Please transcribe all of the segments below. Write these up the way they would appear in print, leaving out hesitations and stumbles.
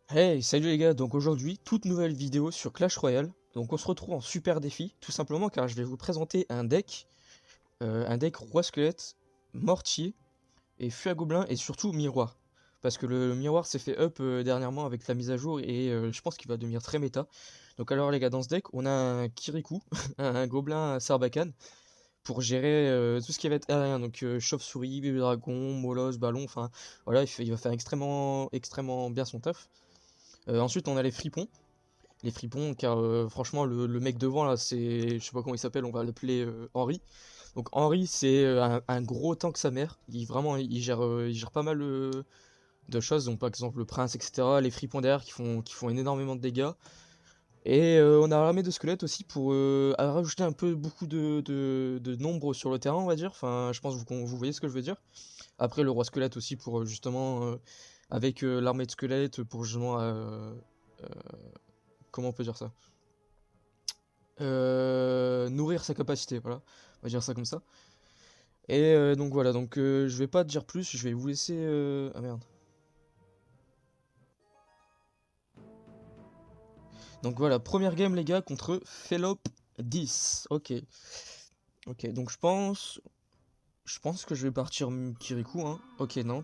Hey, salut les gars, donc aujourd'hui, toute nouvelle vidéo sur Clash Royale. Donc on se retrouve en super défi, tout simplement car je vais vous présenter un deck roi squelette, mortier et feu à gobelin et surtout miroir. Parce que le miroir s'est fait up dernièrement avec la mise à jour et je pense qu'il va devenir très méta. Donc alors les gars, dans ce deck, on a un Kirikou, un gobelin Sarbacane, pour gérer tout ce qui va être aérien, donc chauve-souris, bébé dragon, molosse, ballon, enfin voilà, il va faire extrêmement bien son taf. Ensuite on a les fripons. Les fripons, car franchement, le mec devant là, c'est. Je sais pas comment il s'appelle, on va l'appeler Henri. Donc Henri, c'est un gros tank sa mère. Vraiment, il gère pas mal de choses. Donc par exemple le prince, etc. Les fripons derrière qui font énormément de dégâts. Et on a l'armée de squelettes aussi pour rajouter un peu beaucoup de nombre sur le terrain, on va dire. Enfin, je pense que vous voyez ce que je veux dire. Après le roi squelette aussi pour justement avec l'armée de squelettes pour justement euh, comment on peut dire ça? Nourrir sa capacité, voilà. On va dire ça comme ça. Et donc voilà, donc je vais pas te dire plus, je vais vous laisser. Ah merde. Donc voilà, première game les gars contre Felop 10. Ok. Ok, donc je pense que je vais partir Kirikou, hein. Ok, non.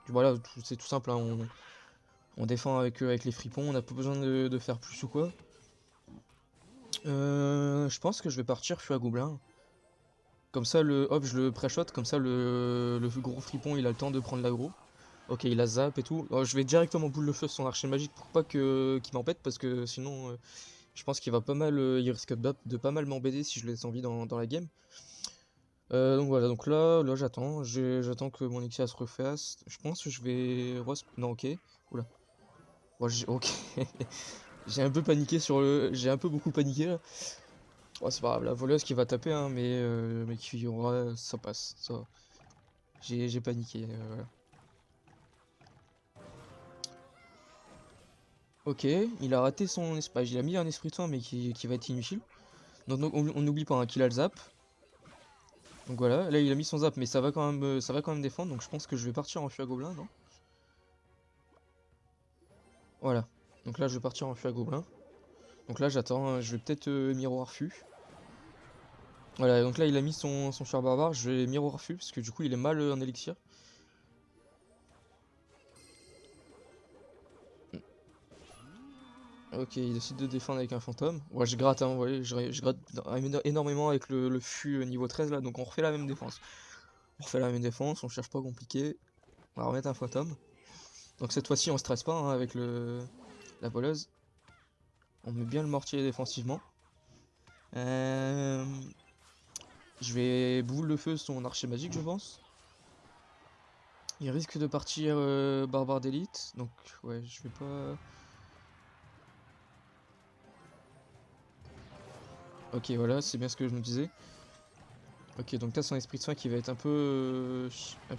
Voilà, c'est tout simple, hein, on défend avec les fripons, on n'a pas besoin de faire plus ou quoi. Je pense que je vais partir Feu à Gobelin. Comme ça, hop, je le pré-shot, comme ça le gros fripon il a le temps de prendre l'aggro. Ok, il a zap et tout. Je vais directement boule de feu sur son archer magique pour pas qu'il m'embête parce que sinon je pense qu'il va pas mal, il risque de pas mal m'embêter si je le laisse en vie dans la game. Donc voilà, donc là j'attends que mon Ixia se refasse. Je pense que je vais... Non, ok. Oula. Ok. J'ai un peu paniqué j'ai un peu beaucoup paniqué là. Oh, c'est pas grave, la voleuse qui va taper, hein, mais qui aura... Ça passe, ça va. J'ai paniqué, voilà. Ok, il a raté son esprit. Il a mis un esprit de soin, mais qui va être inutile. Donc on n'oublie pas hein, qu'il a le zap. Donc voilà, là il a mis son zap, mais ça va quand même défendre. Donc je pense que je vais partir en feu à gobelin, non? Voilà. Donc là je vais partir en feu à gobelin. Donc là j'attends, je vais peut-être miroir fût. Voilà, donc là il a mis son char barbare, je vais miroir fût, parce que du coup il est mal en élixir. Ok, il décide de défendre avec un fantôme. Ouais, je gratte, hein, vous voyez, je gratte énormément avec le fût niveau 13 là, donc on refait la même défense. On refait la même défense, on cherche pas compliqué. On va remettre un fantôme. Donc cette fois-ci on stresse pas hein, avec la voleuse. On met bien le mortier défensivement. Euh, je vais boule le feu son archer magique je pense. Il risque de partir barbare d'élite. Donc ouais je vais pas... Ok voilà c'est bien ce que je me disais. Ok donc t'as son esprit de soin qui va être un peu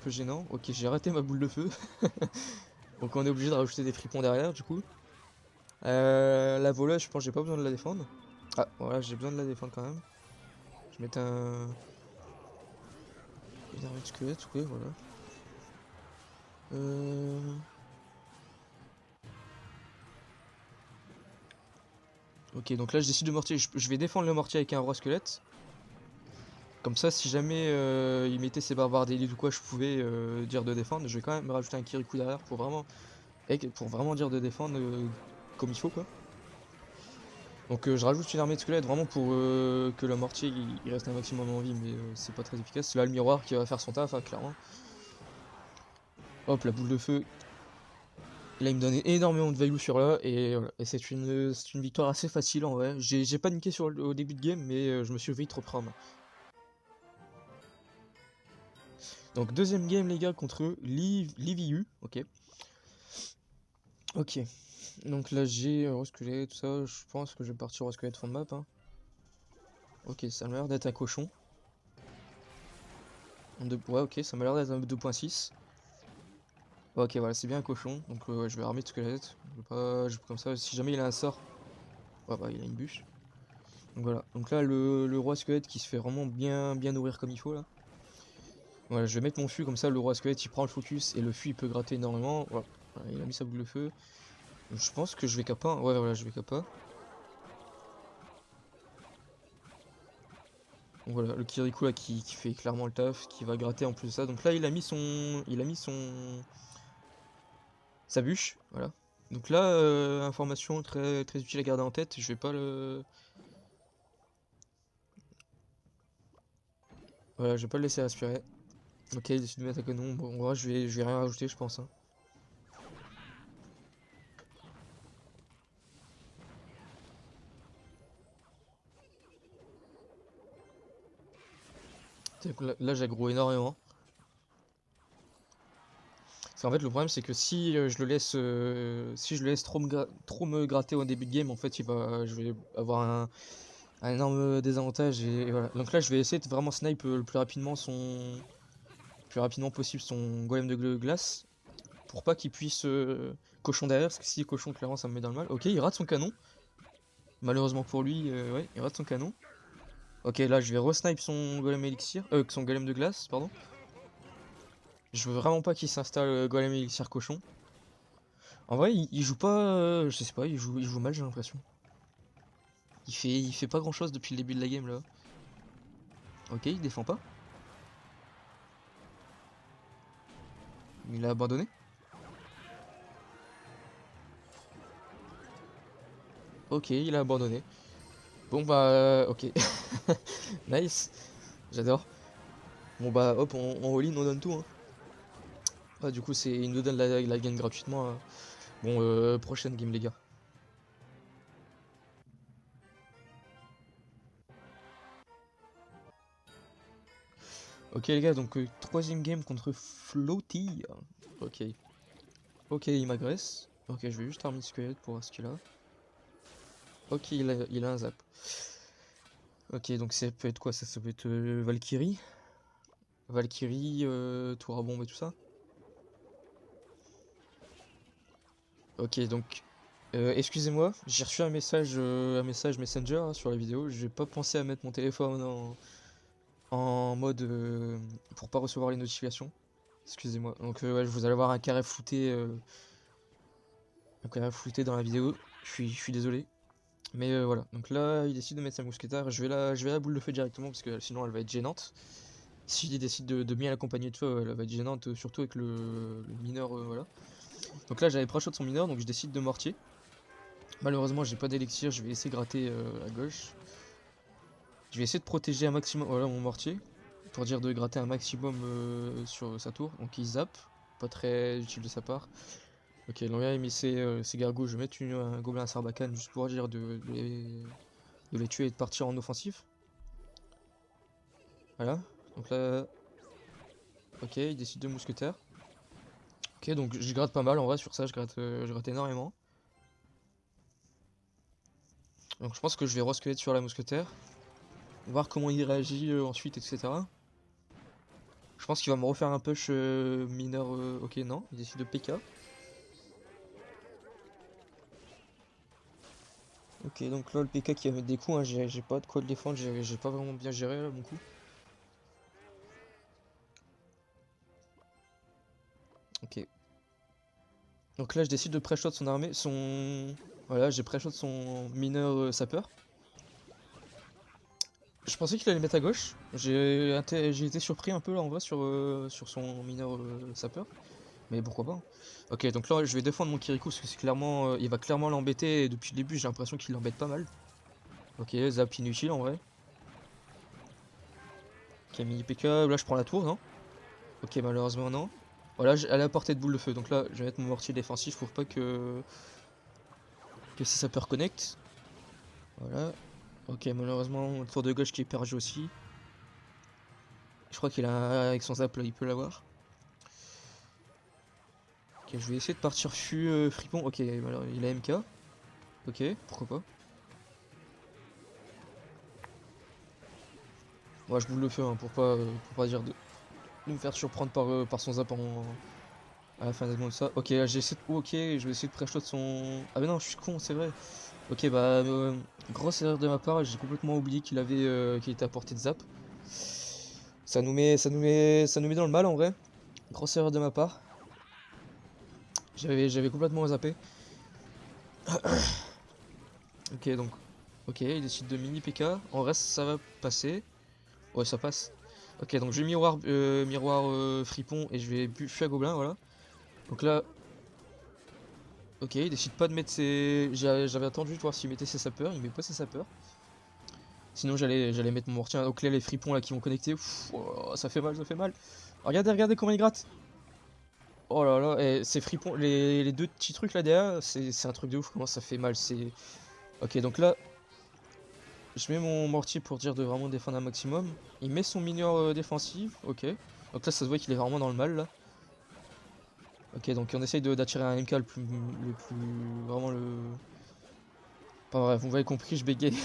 gênant. Ok j'ai raté ma boule de feu. Donc on est obligé de rajouter des fripons derrière du coup. La voleuse je pense que j'ai pas besoin de la défendre. Ah voilà j'ai besoin de la défendre quand même. Je mets une armée de squelette, ok voilà. Euh... Ok, donc là je décide de mortier. Je vais défendre le mortier avec un roi squelette. Comme ça, si jamais il mettait ses barbares d'élite ou quoi, je pouvais dire de défendre. Je vais quand même rajouter un Kirikou derrière pour vraiment dire de défendre comme il faut quoi. Donc je rajoute une armée de squelettes vraiment pour que le mortier il reste un maximum en vie, mais c'est pas très efficace. Là le miroir qui va faire son taf, hein, clairement. Hop, la boule de feu. Là il me donne énormément de value sur là et, voilà. Et c'est une victoire assez facile en vrai. J'ai paniqué au début de game, mais je me suis vite repris en main. Donc deuxième game les gars contre Liviu, ok. Ok, donc là j'ai Squelette, tout ça, je pense que je vais partir Squelette fond de map. Hein. Ok, ça m'a l'air d'être un cochon. Ouais, ok, ça m'a l'air d'être un 2.6. Ok, voilà, c'est bien un cochon, donc ouais, je vais armer de squelette. Comme ça, si jamais il a un sort, ouais, bah il a une bûche. Donc voilà, donc là le roi squelette qui se fait vraiment bien nourrir comme il faut là. Voilà, je vais mettre mon fût, comme ça le roi squelette il prend le focus et le fût il peut gratter énormément. Voilà, il a mis sa boule de feu. Je pense que je vais kappa. Ouais, voilà, je vais kappa. Donc voilà, le Kirikou là qui fait clairement le taf, qui va gratter en plus de ça. Donc là, il a mis son. Il a mis son. Sa bûche, voilà. Donc là, information très utile à garder en tête. Je vais pas le. Voilà, je vais pas le laisser respirer. Ok, il décide de mettre un canon. Bon, moi, je vais rien rajouter, je pense, hein. Là, j'aggro énormément. Parce qu'en fait, le problème, c'est que si je le laisse, si je le laisse trop me gratter au début de game, en fait, je vais avoir un énorme désavantage. Et voilà. Donc là, je vais essayer de vraiment snipe le plus rapidement possible son golem de glace. Pour pas qu'il puisse cochon derrière, parce que si cochon, clairement, ça me met dans le mal. Ok, il rate son canon. Malheureusement pour lui, ouais, il rate son canon. Ok, là, je vais re-snipe son golem élixir, son golem de glace, pardon. Je veux vraiment pas qu'il s'installe golem élixir cochon. En vrai, il joue pas, je sais pas, il joue mal, j'ai l'impression. Il fait pas grand chose depuis le début de la game là. Ok, il défend pas. Il a abandonné. Ok, il a abandonné. Bon bah, ok. Nice. J'adore. Bon bah, hop, on all-in, on donne tout, hein. Ah, du coup, il nous donne la game gratuitement, hein. Bon, prochaine game, les gars. Ok, les gars, donc troisième game contre Floaty. Ok. Ok, il m'agresse. Ok, je vais juste armer squelette pour voir ce qu'il a. Ok, il a un zap. Ok, donc ça peut être quoi ça? Ça peut être Valkyrie. Valkyrie, tour à bombe et tout ça. Ok, donc excusez-moi, j'ai reçu un message Messenger hein, sur la vidéo. J'ai pas pensé à mettre mon téléphone en mode pour pas recevoir les notifications. Excusez-moi. Donc ouais, vous allez avoir un carré flouté dans la vidéo. Je suis désolé. Mais voilà. Donc là, il décide de mettre sa mousquetaire. Je vais la boule de feu directement parce que sinon elle va être gênante. S'il décide de bien l'accompagner de feu, elle va être gênante, surtout avec le mineur, voilà. Donc là, j'avais pré-shot son mineur, donc je décide de mortier. Malheureusement, j'ai pas d'élixir, je vais essayer de gratter à gauche. Je vais essayer de protéger un maximum, voilà mon mortier, pour dire de gratter un maximum sur sa tour. Donc il zappe, pas très utile de sa part. Ok, donc là il met ses gargouilles, je vais mettre un gobelin à sarbacane juste pour dire de les tuer et de partir en offensif. Voilà, donc là, ok, il décide de mousquetaire. Ok, donc je gratte pas mal en vrai sur ça, je gratte énormément. Donc je pense que je vais re-squelette sur la mousquetaire. Voir comment il réagit ensuite, etc. Je pense qu'il va me refaire un push mineur. Ok, non, il décide de PK. Ok, donc là, le PK qui va mettre des coups, hein, j'ai pas de quoi le défendre, j'ai pas vraiment bien géré là, mon coup. Ok. Donc là, je décide de pré-shot son armée, Voilà, j'ai pré-shot son mineur sapeur. Je pensais qu'il allait mettre à gauche. J'ai été surpris un peu là en vrai sur son mineur sapeur. Mais pourquoi pas, hein. Ok, donc là je vais défendre mon Kirikou parce que c'est clairement, il va clairement l'embêter. Et depuis le début, j'ai l'impression qu'il l'embête pas mal. Ok, zap inutile en vrai. Ok, mini PK, là je prends la tour, non? Ok, malheureusement non. Voilà, elle est à portée de boule de feu. Donc là, je vais mettre mon mortier défensif pour pas que ça peut reconnecte. Voilà. Ok, malheureusement, le tour de gauche qui est perdu aussi. Je crois qu'il a, avec son zap là, il peut l'avoir. Ok, je vais essayer de partir fripon. Ok, il a MK. Ok, pourquoi pas. Moi, je boule le feu hein, pour pas dire de me faire surprendre par son zap à la fin de ça. Ok, là, j'ai essayé de... Ok, je vais essayer de pré-shot son... Ah mais non, je suis con, c'est vrai. Ok, bah, grosse erreur de ma part, j'ai complètement oublié qu'il était à portée de zap. Ça nous met dans le mal en vrai. Grosse erreur de ma part. J'avais complètement zappé. Ok, donc. Ok, il décide de mini PK. En reste, ça va passer. Ouais, ça passe. Ok, donc je vais miroir fripon et je vais fuir gobelin, voilà. Donc là. Ok, il décide pas de mettre ses. J'avais attendu de voir s'il mettait ses sapeurs. Il met pas ses sapeurs. Sinon, j'allais mettre mon mortier. Donc là, les fripons là qui vont connecter. Oh, ça fait mal, ça fait mal. Regardez comment il gratte. Oh là là, et ces fripons, les deux petits trucs là derrière, c'est un truc de ouf. Comment ça fait mal. C'est. Ok, donc là, je mets mon mortier pour dire de vraiment défendre un maximum. Il met son mineur défensif, ok. Donc là, ça se voit qu'il est vraiment dans le mal là. Ok, donc on essaye d'attirer un MK vraiment le. Pas vrai, vous m'avez compris, je bégaye.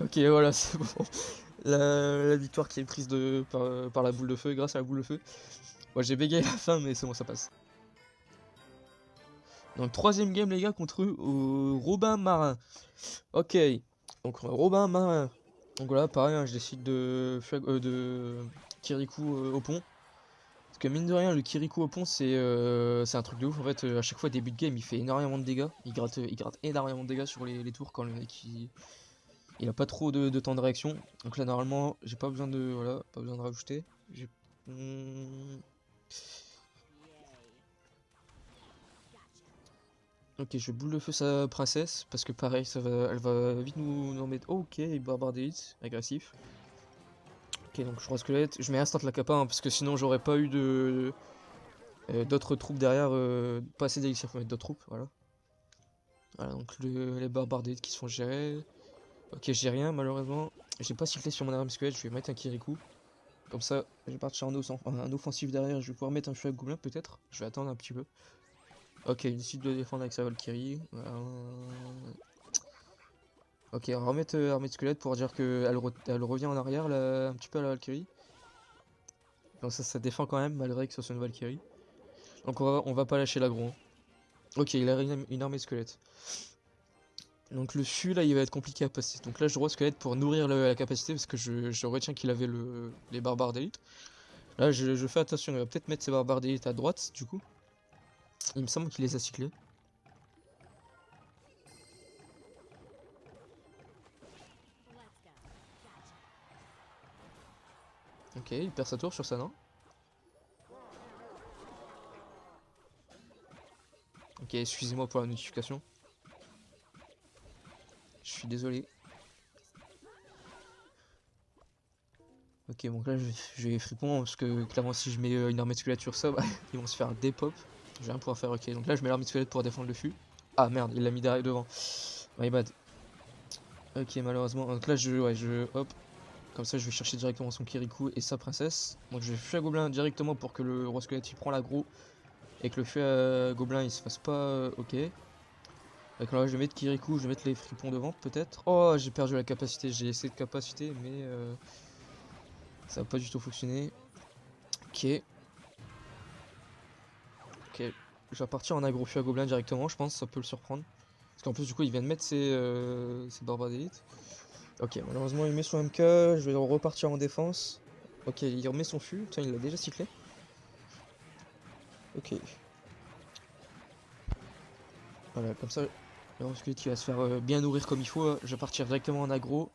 Ok, voilà, c'est bon. La victoire qui est prise par la boule de feu, grâce à la boule de feu. Moi j'ai bégayé à la fin, mais c'est bon, ça passe. Donc troisième game les gars contre Robin Marin. Ok, donc Robin Marin. Donc voilà, pareil, hein, je décide de Kirikou au pont. Parce que mine de rien, le Kirikou au pont, c'est un truc de ouf. En fait, à chaque fois, début de game, il fait énormément de dégâts. Il gratte énormément de dégâts sur les tours quand le mec il a pas trop de temps de réaction. Donc là, normalement, j'ai pas besoin de. Voilà, pas besoin de rajouter. Hmm. Ok, je boule de feu sa princesse. Parce que pareil, elle va vite nous en mettre. Oh, ok, barbare des hits, agressif. Ok, donc je crois squelette. Je mets instant la capa, hein, parce que sinon, j'aurais pas eu d'autres troupes derrière. Pas assez d'élixir pour mettre d'autres troupes, voilà. Voilà, donc les barbares des hits qui se font gérer. Ok, j'ai rien, malheureusement. J'ai pas cyclé sur mon arme squelette, je vais mettre un Kirikou. Comme ça, je vais partir en offensif derrière, je vais pouvoir mettre un feu à gobelin peut-être. Je vais attendre un petit peu. Ok, il décide de défendre avec sa Valkyrie. Ok, on va remettre armée de squelette pour dire qu'elle revient en arrière là, un petit peu à la Valkyrie. Donc ça défend quand même, malgré que ce soit une Valkyrie. Donc on va pas lâcher l'aggro. Hein. Ok, il a une armée de squelette. Donc le fût là il va être compliqué à passer. Donc là je dois squelette pour nourrir la capacité parce que je retiens qu'il avait les barbares d'élite. Là je fais attention, il va peut-être mettre ses barbares d'élite à droite du coup. Il me semble qu'il les a cyclés. Ok, il perd sa tour sur ça, non? Ok, excusez-moi pour la notification. Je suis désolé. Ok, donc là je vais fripon parce que clairement si je mets une armée de squelette sur ça, bah, ils vont se faire des pop. Je vais rien pouvoir faire. Ok, donc là je mets l'armée de squelette pour défendre le fût. Ah merde, il l'a mis derrière devant. My bad. Ok, malheureusement. Donc là hop. Comme ça je vais chercher directement son Kirikou et sa princesse. Donc je vais fuir à gobelin directement pour que le roi squelette il prend l'aggro. Et que le feu à gobelin il se fasse pas. Ok. Donc là je vais mettre Kirikou, je vais mettre les fripons devant peut-être. Oh j'ai perdu la capacité, j'ai essayé de capacité mais ça va pas du tout fonctionner. Ok. Ok. Je vais partir en aggro à gobelin directement, je pense, ça peut le surprendre. Parce qu'en plus du coup il vient de mettre ses barbares d'élite. Ok, malheureusement il met son MK, je vais repartir en défense. Ok, il remet son fût, tiens il l'a déjà cyclé. Ok. Voilà, comme ça, le squelette il va se faire bien nourrir comme il faut. Je vais partir directement en aggro.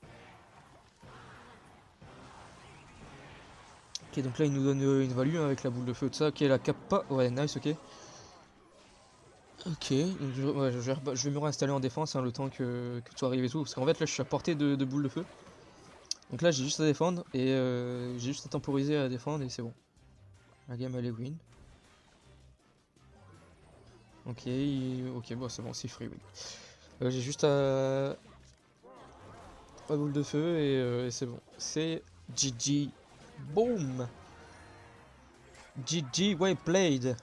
Ok, donc là il nous donne une value hein, avec la boule de feu, tout ça. Ok, la kappa, ouais, nice, ok. Ok, donc je vais me réinstaller en défense hein, le temps que tout arrive et tout. Parce qu'en fait là je suis à portée de boule de feu. Donc là j'ai juste à défendre et j'ai juste à temporiser à défendre et c'est bon. La game elle est win. Ok, ok, bon c'est bon, c'est free win. J'ai juste à boule de feu et c'est bon. C'est GG. Boom! GG, well played!